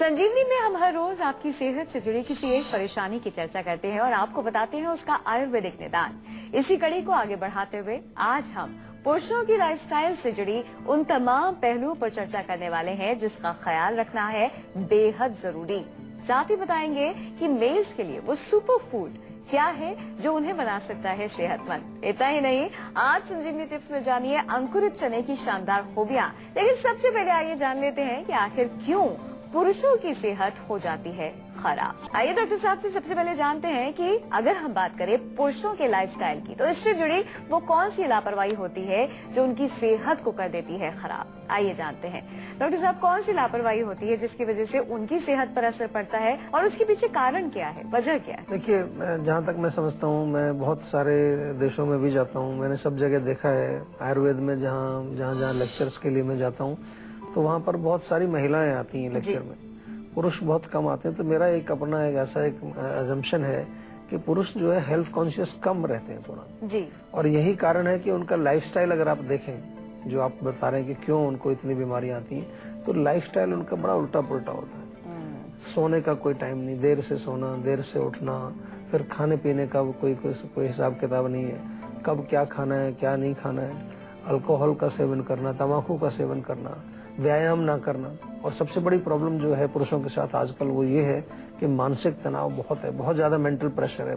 संजीवनी में हम हर रोज आपकी सेहत से जुड़ी किसी एक परेशानी की चर्चा करते हैं और आपको बताते हैं उसका आयुर्वेदिक निदान। इसी कड़ी को आगे बढ़ाते हुए आज हम पुरुषों की लाइफस्टाइल से जुड़ी उन तमाम पहलुओं पर चर्चा करने वाले हैं जिसका ख्याल रखना है बेहद जरूरी। साथ ही बताएंगे कि मेल्स के लिए वो सुपर फूड क्या है जो उन्हें बना सकता है सेहतमंद। इतना ही नहीं, आज संजीवनी टिप्स में जानिए अंकुरित चने की शानदार खूबियां। लेकिन सबसे पहले आइए जान लेते हैं कि आखिर क्यों पुरुषों की सेहत हो जाती है खराब। आइए डॉक्टर साहब से सबसे पहले जानते हैं कि अगर हम बात करें पुरुषों के लाइफस्टाइल की, तो इससे जुड़ी वो कौन सी लापरवाही होती है जो उनकी सेहत को कर देती है खराब। आइए जानते हैं डॉक्टर साहब, कौन सी लापरवाही होती है जिसकी वजह से उनकी सेहत पर असर पड़ता है और उसके पीछे कारण क्या है, वजह क्या है? देखिए, जहाँ तक मैं समझता हूँ, मैं बहुत सारे देशों में भी जाता हूँ, मैंने सब जगह देखा है। आयुर्वेद में जहाँ लेक्चर्स के लिए मैं जाता हूँ तो वहाँ पर बहुत सारी महिलाएं आती हैं लेक्चर में, पुरुष बहुत कम आते हैं। तो मेरा एक अपना एक ऐसा एक अजम्पशन है कि पुरुष जो है हेल्थ कॉन्शियस कम रहते हैं थोड़ा जी। और यही कारण है कि उनका लाइफस्टाइल अगर आप देखें, जो आप बता रहे हैं कि क्यों उनको इतनी बीमारियां आती हैं, तो लाइफस्टाइल उनका बड़ा उल्टा पुल्टा होता है। सोने का कोई टाइम नहीं, देर से सोना, देर से उठना, फिर खाने पीने का कोई हिसाब किताब नहीं है, कब क्या खाना है क्या नहीं खाना है, अल्कोहल का सेवन करना, तम्बाकू का सेवन करना, व्यायाम ना करना। और सबसे बड़ी प्रॉब्लम जो है पुरुषों के साथ आजकल वो ये है कि मानसिक तनाव बहुत है, बहुत ज्यादा मेंटल प्रेशर है।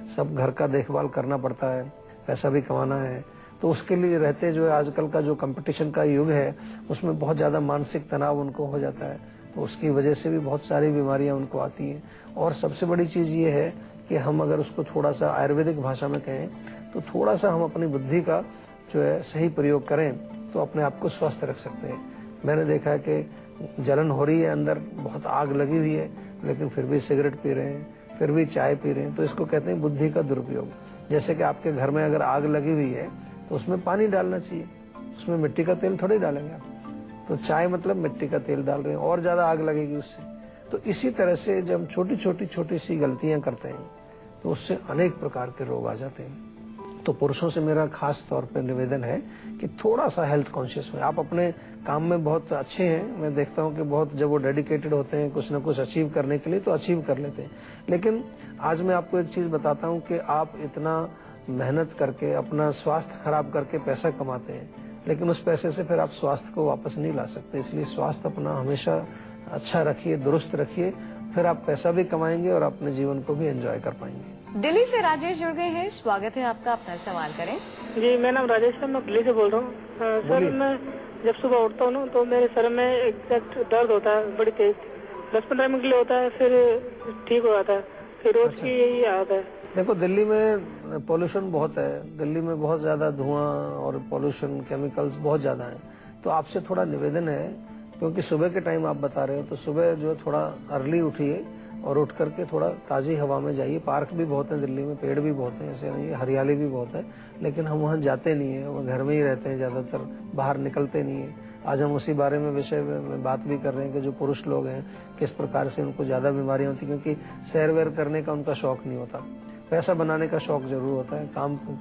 सब घर का देखभाल करना पड़ता है, पैसा भी कमाना है, तो उसके लिए रहते जो है आजकल का जो कंपटीशन का युग है उसमें बहुत ज्यादा मानसिक तनाव उनको हो जाता है। तो उसकी वजह से भी बहुत सारी बीमारियां उनको आती हैं। और सबसे बड़ी चीज ये है कि हम अगर उसको थोड़ा सा आयुर्वेदिक भाषा में कहें तो थोड़ा सा हम अपनी बुद्धि का जो है सही प्रयोग करें तो अपने आप को स्वस्थ रख सकते हैं। मैंने देखा है कि जलन हो रही है, अंदर बहुत आग लगी हुई है, लेकिन फिर भी सिगरेट पी रहे हैं, फिर भी चाय पी रहे हैं। तो इसको कहते हैं बुद्धि का दुरुपयोग। जैसे कि आपके घर में अगर आग लगी हुई है तो उसमें पानी डालना चाहिए, उसमें मिट्टी का तेल थोड़ी डालेंगे आप। तो चाय मतलब मिट्टी का तेल डाल रहे हैं, और ज्यादा आग लगेगी उससे। तो इसी तरह से जब हम छोटी सी गलतियां करते हैं तो उससे अनेक प्रकार के रोग आ जाते हैं। तो पुरुषों से मेरा खास तौर पर निवेदन है कि थोड़ा सा हेल्थ कॉन्शियस हो। आप अपने काम में बहुत अच्छे हैं, मैं देखता हूं कि बहुत जब वो डेडिकेटेड होते हैं कुछ ना कुछ अचीव करने के लिए तो अचीव कर लेते हैं। लेकिन आज मैं आपको एक चीज बताता हूं कि आप इतना मेहनत करके अपना स्वास्थ्य खराब करके पैसा कमाते हैं, लेकिन उस पैसे से फिर आप स्वास्थ्य को वापस नहीं ला सकते। इसलिए स्वास्थ्य अपना हमेशा अच्छा रखिए, दुरुस्त रखिए, फिर आप पैसा भी कमाएंगे और अपने जीवन को भी एंजॉय कर पाएंगे। दिल्ली से राजेश जुड़ गए हैं, स्वागत है आपका, अपना सवाल करें। जी, मेरा नाम राजेश है, मैं दिल्ली से बोल रहा हूँ। सर, मैं जब सुबह उठता हूँ ना तो मेरे सर में एग्जैक्ट दर्द होता है, बड़ी तेज, 10-15 मिनट के लिए होता है, फिर ठीक हो जाता है, फिर रोज की यही आदत है। देखो, दिल्ली में पोल्यूशन बहुत है, दिल्ली में बहुत ज्यादा धुआं और पोल्यूशन, केमिकल्स बहुत ज्यादा है। तो आपसे थोड़ा निवेदन है, क्योंकि सुबह के टाइम आप बता रहे हो, तो सुबह जो है थोड़ा अर्ली उठिए और उठ करके थोड़ा ताजी हवा में जाइए। पार्क भी बहुत है दिल्ली में, पेड़ भी बहुत है, ऐसे नहीं, हरियाली भी बहुत है, लेकिन हम वहाँ जाते नहीं है, वो घर में ही रहते हैं ज्यादातर, बाहर निकलते नहीं है। आज हम उसी बारे में विषय में बात भी कर रहे हैं कि जो पुरुष लोग हैं किस प्रकार से उनको ज्यादा बीमारियां होती, क्योंकि सैर वैर करने का उनका शौक नहीं होता, पैसा बनाने का शौक जरूर होता है,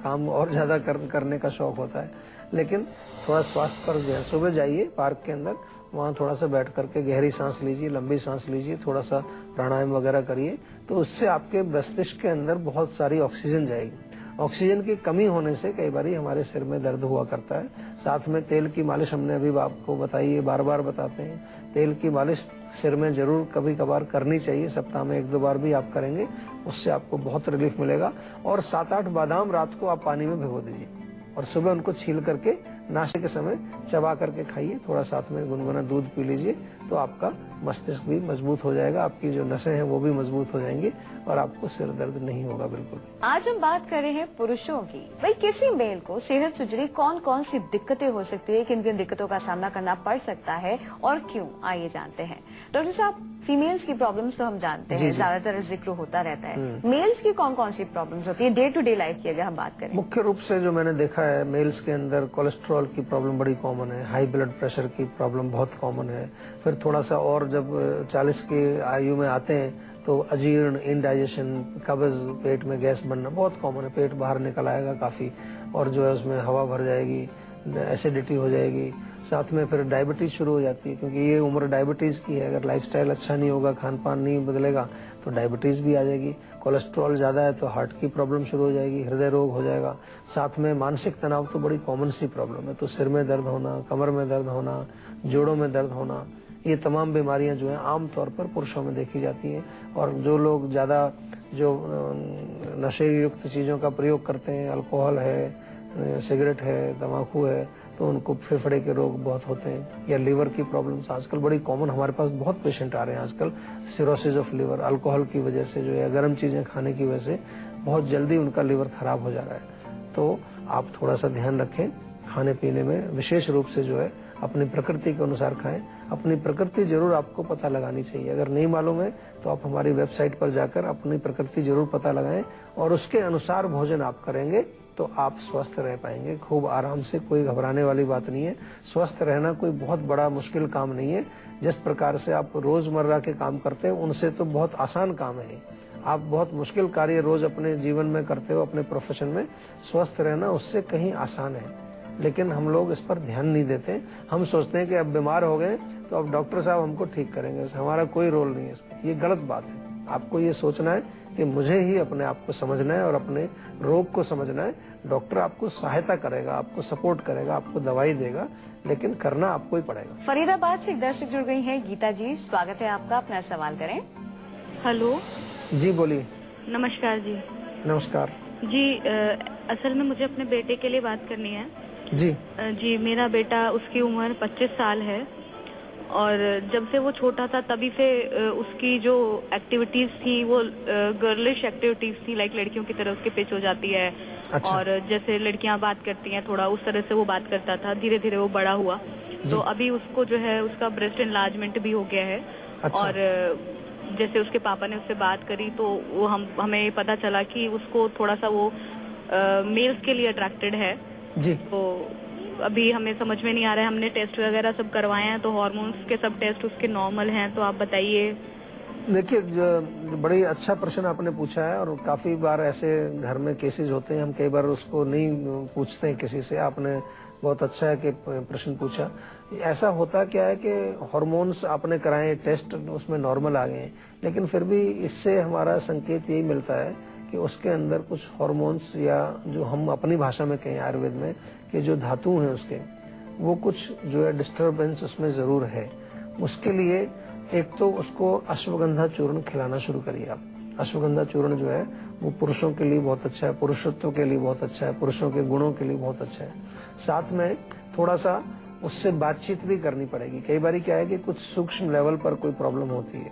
काम और ज्यादा करने का शौक होता है, लेकिन थोड़ा स्वास्थ्य पर जो है सुबह जाइए पार्क के अंदर, वहाँ थोड़ा सा बैठ करके गहरी सांस लीजिए, लंबी सांस लीजिए, थोड़ा सा प्राणायाम वगैरह करिए, तो उससे आपके मस्तिष्क के अंदर बहुत सारी ऑक्सीजन जाएगी। ऑक्सीजन की कमी होने से कई बार हमारे सिर में दर्द हुआ करता है। साथ में तेल की मालिश हमने अभी आपको बताई है, बार बार बताते हैं, तेल की मालिश सिर में जरूर कभी कभार करनी चाहिए, सप्ताह में 1-2 बार भी आप करेंगे, उससे आपको बहुत रिलीफ मिलेगा। और 7-8 बादाम रात को आप पानी में भिगो दीजिए और सुबह उनको छील करके नाश्ते के समय चबा करके खाइए, थोड़ा साथ में गुनगुना दूध पी लीजिए, तो आपका मस्तिष्क भी मजबूत हो जाएगा, आपकी जो नसें हैं वो भी मजबूत हो जाएंगी और आपको सिर दर्द नहीं होगा बिल्कुल। आज हम बात कर रहे हैं पुरुषों की। भाई, किसी मेल को सेहत से जुड़ी कौन कौन सी दिक्कतें हो सकती है, किन किन दिक्कतों का सामना करना पड़ सकता है और क्यों, आइए जानते हैं। डॉक्टर साहब, फीमेल्स की प्रॉब्लम्स तो हम जानते हैं, ज्यादातर जिक्र होता रहता है। मेल्स की कौन कौन सी प्रॉब्लम्स होती है डे टू डे लाइफ की अगर हम बात करें? मुख्य रूप से जो मैंने देखा है, मेल्स के अंदर कोलेस्ट्रॉल की प्रॉब्लम बड़ी कॉमन है, हाई ब्लड प्रेशर की प्रॉब्लम बहुत कॉमन है। फिर थोड़ा सा और जब 40 की आयु में आते हैं तो अजीर्ण, इनडाइजेशन, कब्ज, पेट में गैस बनना बहुत कॉमन है, पेट बाहर निकल आएगा काफी, और जो है उसमें हवा भर जाएगी, एसिडिटी हो जाएगी, साथ में फिर डायबिटीज शुरू हो जाती है, क्योंकि ये उम्र डायबिटीज की है। अगर लाइफस्टाइल अच्छा नहीं होगा, खान पान नहीं बदलेगा तो डायबिटीज भी आ जाएगी। कोलेस्ट्रॉल ज्यादा है तो हार्ट की प्रॉब्लम शुरू हो जाएगी, हृदय रोग हो जाएगा। साथ में मानसिक तनाव तो बड़ी कॉमन सी प्रॉब्लम है, तो सिर में दर्द होना, कमर में दर्द होना, जोड़ों में दर्द होना, ये तमाम बीमारियां जो है आमतौर पर पुरुषों में देखी जाती हैं। और जो लोग ज्यादा जो नशे युक्त चीजों का प्रयोग करते हैं, अल्कोहल है, सिगरेट है, तंबाकू है, तो उनको फेफड़े के रोग बहुत होते हैं, या लीवर की प्रॉब्लम्स आजकल बड़ी कॉमन। हमारे पास बहुत पेशेंट आ रहे हैं आजकल सिरोसिस ऑफ लीवर, अल्कोहल की वजह से जो है, गर्म चीजें खाने की वजह से बहुत जल्दी उनका लीवर खराब हो जा रहा है। तो आप थोड़ा सा ध्यान रखें खाने पीने में, विशेष रूप से जो है अपनी प्रकृति के अनुसार खाएं। अपनी प्रकृति जरूर आपको पता लगानी चाहिए। अगर नहीं मालूम है तो आप हमारी वेबसाइट पर जाकर अपनी प्रकृति जरूर पता लगाएं और उसके अनुसार भोजन आप करेंगे तो आप स्वस्थ रह पाएंगे खूब आराम से। कोई घबराने वाली बात नहीं है। स्वस्थ रहना कोई बहुत बड़ा मुश्किल काम नहीं है। जिस प्रकार से आप रोजमर्रा के काम करते हैं उनसे तो बहुत आसान काम है। आप बहुत मुश्किल कार्य रोज अपने जीवन में करते हो, अपने प्रोफेशन में। स्वस्थ रहना उससे कहीं आसान है, लेकिन हम लोग इस पर ध्यान नहीं देते। हम सोचते हैं कि अब बीमार हो गए तो अब डॉक्टर साहब हमको ठीक करेंगे, हमारा कोई रोल नहीं है इसमें। ये गलत बात है। आपको ये सोचना है कि मुझे ही अपने आप को समझना है और अपने रोग को समझना है। डॉक्टर आपको सहायता करेगा, आपको सपोर्ट करेगा, आपको दवाई देगा, लेकिन करना आपको ही पड़ेगा। फरीदाबाद से एक दर्शक जुड़ गई हैं, गीता जी, स्वागत है आपका, अपना सवाल करें। हेलो जी बोलिए। नमस्कार जी। नमस्कार जी असल में मुझे अपने बेटे के लिए बात करनी है। जी मेरा बेटा, उसकी उम्र 25 साल है और जब से वो छोटा था तभी से उसकी जो एक्टिविटीज थी वो गर्लिश एक्टिविटीज थी, लाइक लड़कियों की तरह उसके पिच हो जाती है। अच्छा। और जैसे लड़कियां बात करती हैं थोड़ा उस तरह से वो बात करता था। धीरे धीरे वो बड़ा हुआ तो अभी उसको जो है उसका ब्रेस्ट एनलार्जमेंट भी हो गया है। अच्छा। और जैसे उसके पापा ने उससे बात करी तो वो हमें पता चला कि उसको थोड़ा सा वो मेल्स के लिए अट्रैक्टेड है जी। तो अभी हमें समझ में नहीं आ रहा है। हमने टेस्ट वगैरह सब करवाए हैं तो हार्मोन्स के सब टेस्ट उसके नॉर्मल हैं। तो आप बताइए। देखिए, बड़ी अच्छा प्रश्न आपने पूछा है और काफी बार ऐसे घर में केसेस होते हैं। हम कई बार उसको नहीं पूछते हैं किसी से। आपने बहुत अच्छा है कि प्रश्न पूछा। ऐसा होता क्या है कि हार्मोन्स आपने कराए, टेस्ट उसमें नॉर्मल आ गए हैं, लेकिन फिर भी इससे हमारा संकेत यही मिलता है कि उसके अंदर कुछ हार्मोन्स, या जो हम अपनी भाषा में कहें आयुर्वेद में कि जो धातु हैं उसके, वो कुछ जो है डिस्टर्बेंस उसमें जरूर है। उसके लिए एक तो उसको अश्वगंधा चूर्ण खिलाना शुरू करिए आप। अश्वगंधा चूर्ण जो है वो पुरुषों के लिए बहुत अच्छा है, पुरुषत्व के लिए बहुत अच्छा है, पुरुषों के गुणों के लिए बहुत अच्छा है। साथ में थोड़ा सा उससे बातचीत भी करनी पड़ेगी। कई बार क्या है कि कुछ सूक्ष्म लेवल पर कोई प्रॉब्लम होती है,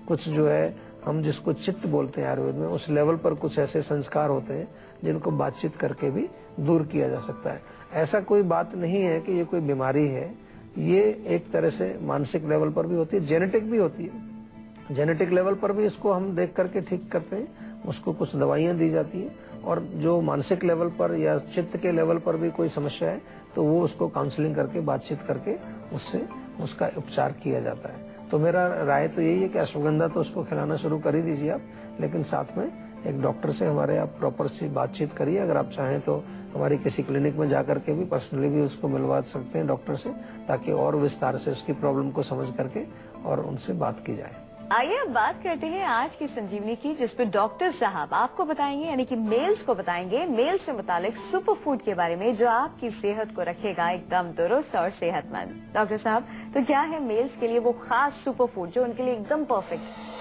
कुछ जो है हम जिसको चित्त बोलते हैं आयुर्वेद में, उस लेवल पर कुछ ऐसे संस्कार होते हैं जिनको बातचीत करके भी दूर किया जा सकता है। ऐसा कोई बात नहीं है कि ये कोई बीमारी है। ये एक तरह से मानसिक लेवल पर भी होती है, जेनेटिक भी होती है। जेनेटिक लेवल पर भी इसको हम देख करके ठीक करते हैं, उसको कुछ दवाइयां दी जाती हैं। और जो मानसिक लेवल पर या चित्त के लेवल पर भी कोई समस्या है तो वो उसको काउंसलिंग करके, बातचीत करके उससे उसका उपचार किया जाता है। तो मेरा राय तो यही है कि अश्वगंधा तो उसको खिलाना शुरू कर ही दीजिए आप, लेकिन साथ में एक डॉक्टर से हमारे आप प्रॉपर सी बातचीत करिए। अगर आप चाहें तो हमारी किसी क्लिनिक में जाकर के भी पर्सनली भी उसको मिलवा सकते हैं डॉक्टर से, ताकि और विस्तार से उसकी प्रॉब्लम को समझ करके और उनसे बात की जाए। आइए अब बात करते हैं आज की संजीवनी की, जिसपे डॉक्टर साहब आपको बताएंगे, यानी कि मेल्स को बताएंगे, मेल्स से मुतालिक सुपर फूड के बारे में जो आपकी सेहत को रखेगा एकदम दुरुस्त और सेहतमंद। डॉक्टर साहब, तो क्या है मेल्स के लिए वो खास सुपर फूड जो उनके लिए एकदम परफेक्ट है?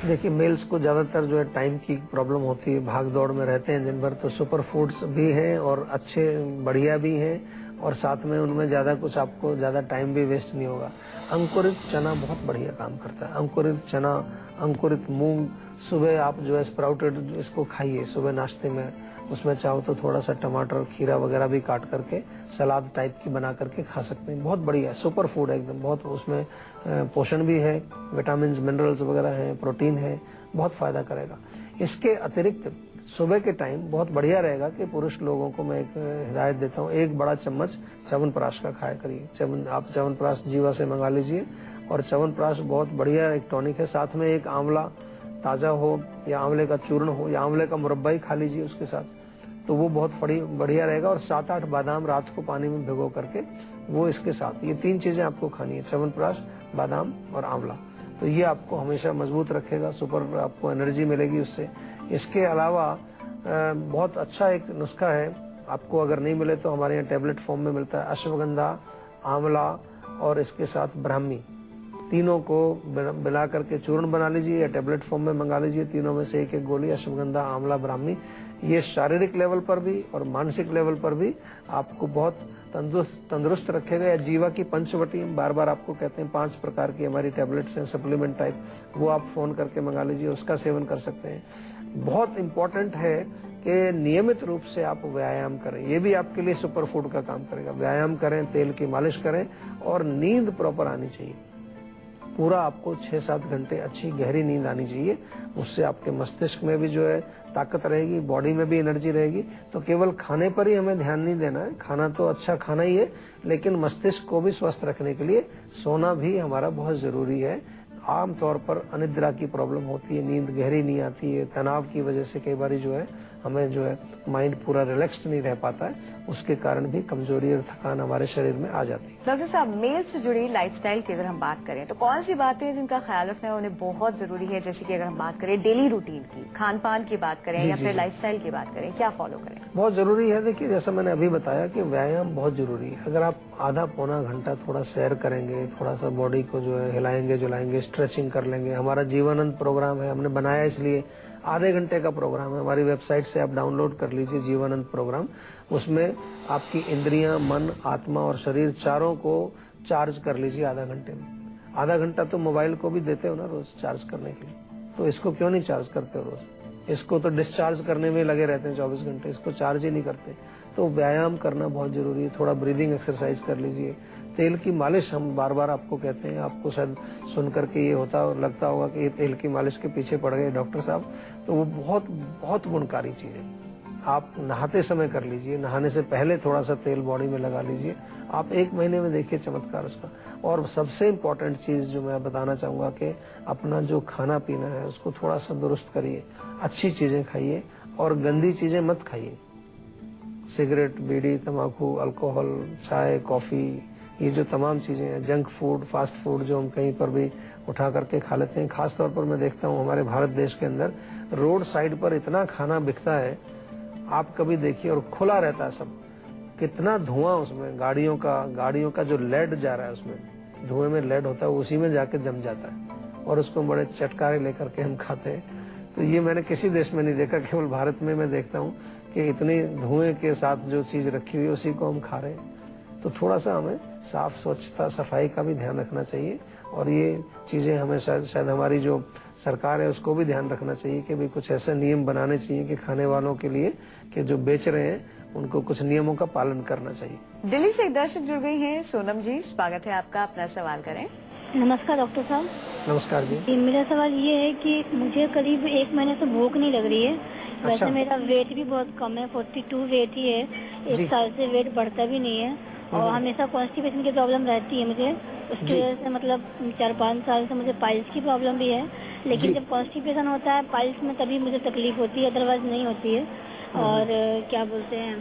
देखिए, मेल्स को ज्यादातर जो है टाइम की प्रॉब्लम होती है, भाग दौड़ में रहते हैं दिन भर, तो सुपर फूड्स भी हैं और अच्छे बढ़िया भी हैं, और साथ में उनमें ज्यादा कुछ आपको ज्यादा टाइम भी वेस्ट नहीं होगा। अंकुरित चना बहुत बढ़िया काम करता है। अंकुरित चना, अंकुरित मूंग, सुबह आप जो है स्प्राउटेड इसको खाइए सुबह नाश्ते में। उसमें चाहो तो थोड़ा सा टमाटर, खीरा वगैरह भी काट करके सलाद टाइप की बना करके खा सकते हैं। बहुत बढ़िया है, सुपर फूड है एकदम। बहुत उसमें पोषण भी है, विटामिन मिनरल्स वगैरह है, प्रोटीन है, बहुत फायदा करेगा। इसके अतिरिक्त सुबह के टाइम बहुत बढ़िया रहेगा कि पुरुष लोगों को मैं एक हिदायत देता हूँ, 1 बड़ा चम्मच च्यवनप्राश का खाया करिए। आप च्यवनप्राश जीवा से मंगा लीजिए, और च्यवनप्राश बहुत बढ़िया एक टॉनिक है। साथ में एक आंवला ताजा हो या आंवले का चूर्ण हो या आंवले का मुरब्बा ही खा लीजिए उसके साथ, तो वो बहुत बढ़िया रहेगा। और 7-8 बादाम रात को पानी में भिगो करके वो इसके साथ, ये 3 चीजें आपको खानी है, च्यवनप्राश, बादाम और आंवला। तो ये आपको हमेशा मजबूत रखेगा, सुपर आपको एनर्जी मिलेगी उससे। इसके अलावा बहुत अच्छा एक नुस्खा है, आपको अगर नहीं मिले तो हमारे यहाँ टैबलेट फॉर्म में मिलता है, अश्वगंधा, आंवला और इसके साथ ब्राह्मी, तीनों को मिला करके चूर्ण बना लीजिए या टैबलेट फॉर्म में मंगा लीजिए। तीनों में से एक गोली, अश्वगंधा, आंवला, ब्राह्मी। ये शारीरिक लेवल पर भी और मानसिक लेवल पर भी आपको बहुत तंदुरुस्त रखेगा। या जीवा की पंचवटी, बार बार आपको कहते हैं 5 प्रकार की हमारी टैबलेट्स हैं, सप्लीमेंट टाइप, वो आप फोन करके मंगा लीजिए, उसका सेवन कर सकते हैं। बहुत इंपॉर्टेंट है कि नियमित रूप से आप व्यायाम करें, ये भी आपके लिए सुपर फूड का काम करेगा। व्यायाम करें, तेल की मालिश करें और नींद प्रॉपर आनी चाहिए। पूरा आपको 6-7 घंटे अच्छी गहरी नींद आनी चाहिए। उससे आपके मस्तिष्क में भी जो है ताकत रहेगी, बॉडी में भी एनर्जी रहेगी। तो केवल खाने पर ही हमें ध्यान नहीं देना है, खाना तो अच्छा खाना ही है, लेकिन मस्तिष्क को भी स्वस्थ रखने के लिए सोना भी हमारा बहुत जरूरी है। आमतौर पर अनिद्रा की प्रॉब्लम होती है, नींद गहरी नहीं आती है, तनाव की वजह से कई बार जो है हमें जो है माइंड पूरा रिलैक्स्ड नहीं रह पाता है, उसके कारण भी कमजोरी और थकान हमारे शरीर में आ जाती है। डॉक्टर साहब, मेल से जुड़ी लाइफस्टाइल की अगर हम बात करें तो कौन सी बातें हैं जिनका ख्याल रखना उन्हें बहुत जरूरी है? जैसे कि अगर हम बात करें डेली रूटीन की, खान पान की बात करें या फिर लाइफस्टाइल की बात करें, क्या फॉलो करें? बहुत जरूरी है। देखिए, जैसा मैंने अभी बताया कि व्यायाम बहुत जरूरी है। अगर आप आधा पौना घंटा थोड़ा सैर करेंगे, थोड़ा सा बॉडी को जो है हिलाएंगे जुलाएंगे, स्ट्रेचिंग कर लेंगे। हमारा जीवनानंद प्रोग्राम है, हमने बनाया इसलिए आधे घंटे का प्रोग्राम है, हमारी वेबसाइट से आप डाउनलोड कर लीजिए जीवनानंद प्रोग्राम। उसमें आपकी इंद्रियां, मन, आत्मा और शरीर चारों को चार्ज कर लीजिए आधा घंटे में। आधा घंटा तो मोबाइल को भी देते हो ना रोज चार्ज करने के लिए, तो इसको क्यों नहीं चार्ज करते हो रोज? इसको तो डिस्चार्ज करने में लगे रहते हैं 24 घंटे, इसको चार्ज ही नहीं करते। तो व्यायाम करना बहुत जरूरी है। थोड़ा ब्रीदिंग एक्सरसाइज कर लीजिए। तेल की मालिश हम बार बार आपको कहते हैं, आपको शायद सुन करके ये लगता होगा कि ये तेल की मालिश के पीछे पड़ गए डॉक्टर साहब, तो वो बहुत बहुत गुणकारी चीज है। आप नहाते समय कर लीजिए, नहाने से पहले थोड़ा सा तेल बॉडी में लगा लीजिए। आप 1 महीने में देखिए चमत्कार उसका। और सबसे इम्पोर्टेंट चीज जो मैं बताना चाहूंगा कि अपना जो खाना पीना है उसको थोड़ा सा दुरुस्त करिए, अच्छी चीजें खाइए और गंदी चीजें मत खाइए। सिगरेट, बीड़ी, तंबाकू, अल्कोहल, चाय, कॉफी, ये जो तमाम चीजें हैं, जंक फूड, फास्ट फूड जो हम कहीं पर भी उठा करके खा लेते हैं। खासतौर पर मैं देखता हूँ हमारे भारत देश के अंदर रोड साइड पर इतना खाना बिकता है, आप कभी देखिए, और खुला रहता है सब, कितना धुआं उसमें, गाड़ियों का जो लेड जा रहा है उसमें, धुएं में लेड होता है, उसी में जाके जम जाता है और उसको बड़े चटकारे लेकर के हम खाते हैं। तो ये मैंने किसी देश में नहीं देखा, केवल भारत में मैं देखता हूँ कि इतनी धुएं के साथ जो चीज रखी हुई है उसी को हम खा रहे हैं। तो थोड़ा सा हमें साफ, स्वच्छता, सफाई का भी ध्यान रखना चाहिए। और ये चीजें हमें शायद हमारी जो सरकार है उसको भी ध्यान रखना चाहिए कि भी कुछ ऐसे नियम बनाने चाहिए कि खाने वालों के लिए, कि जो बेच रहे हैं उनको कुछ नियमों का पालन करना चाहिए। दिल्ली से एक दर्शक जुड़ गई हैं, सोनम जी, स्वागत है आपका, अपना सवाल करें। नमस्कार डॉक्टर साहब। नमस्कार जी। मेरा सवाल ये है कि मुझे करीब 1 महीने से भूख नहीं लग रही है। वैसे मेरा वेट भी बहुत कम है, 42 वेट ही है। 1 साल से वेट बढ़ता भी नहीं है और हमेशा कॉन्स्टिपेशन की प्रॉब्लम रहती है मुझे। उसकी वजह से मतलब 4-5 साल से मुझे पाइल्स की प्रॉब्लम भी है। लेकिन जब कॉन्स्टिपेशन होता है पाइल्स में तभी मुझे तकलीफ होती है, अदरवाइज नहीं होती है। और क्या बोलते हैं,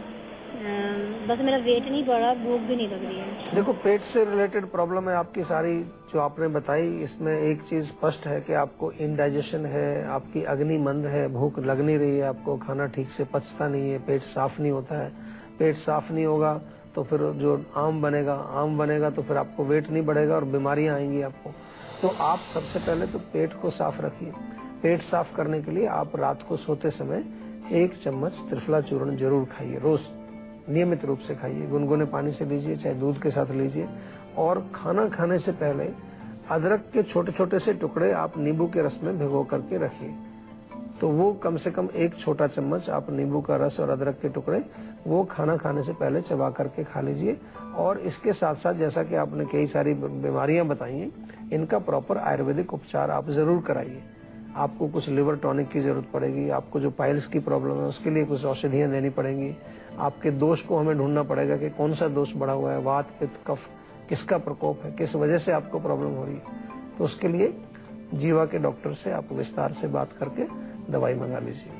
बस मेरा वेट नहीं बढ़ा, भूख भी नहीं लग रही है। देखो, पेट से रिलेटेड प्रॉब्लम है आपकी सारी जो आपने बताई। इसमें एक चीज स्पष्ट है कि आपको इनडाइजेशन है, आपकी अग्नि मंद है, भूख लग नहीं रही है, आपको खाना ठीक से पचता नहीं है, पेट साफ नहीं होता है। पेट साफ नहीं होगा तो फिर जो आम बनेगा तो फिर आपको वेट नहीं बढ़ेगा और बीमारियां आएंगी आपको। तो आप सबसे पहले तो पेट को साफ रखिए। पेट साफ करने के लिए आप रात को सोते समय 1 चम्मच त्रिफला चूर्ण जरूर खाइए, रोज नियमित रूप से खाइए। गुनगुने पानी से लीजिए, चाहे दूध के साथ लीजिए। और खाना खाने से पहले अदरक के छोटे छोटे से टुकड़े आप नींबू के रस में भिगो करके रखिए। तो वो कम से कम 1 छोटा चम्मच आप नींबू का रस और अदरक के टुकड़े वो खाना खाने से पहले चबा करके खा लीजिए। और इसके साथ साथ जैसा कि आपने कई सारी बीमारियां बताई हैं, इनका प्रॉपर आयुर्वेदिक उपचार आप जरूर कराइए। आपको कुछ लिवर टॉनिक की जरूरत पड़ेगी, आपको जो पाइल्स की प्रॉब्लम है उसके लिए कुछ औषधियां देनी पड़ेंगी। आपके दोष को हमें ढूंढना पड़ेगा कि कौन सा दोष बढ़ा हुआ है, वात, पित्त, कफ, किसका प्रकोप है, किस वजह से आपको प्रॉब्लम हो रही है। तो उसके लिए जीवा के डॉक्टर से आप विस्तार से बात करके दवाई मंगा लीजिए।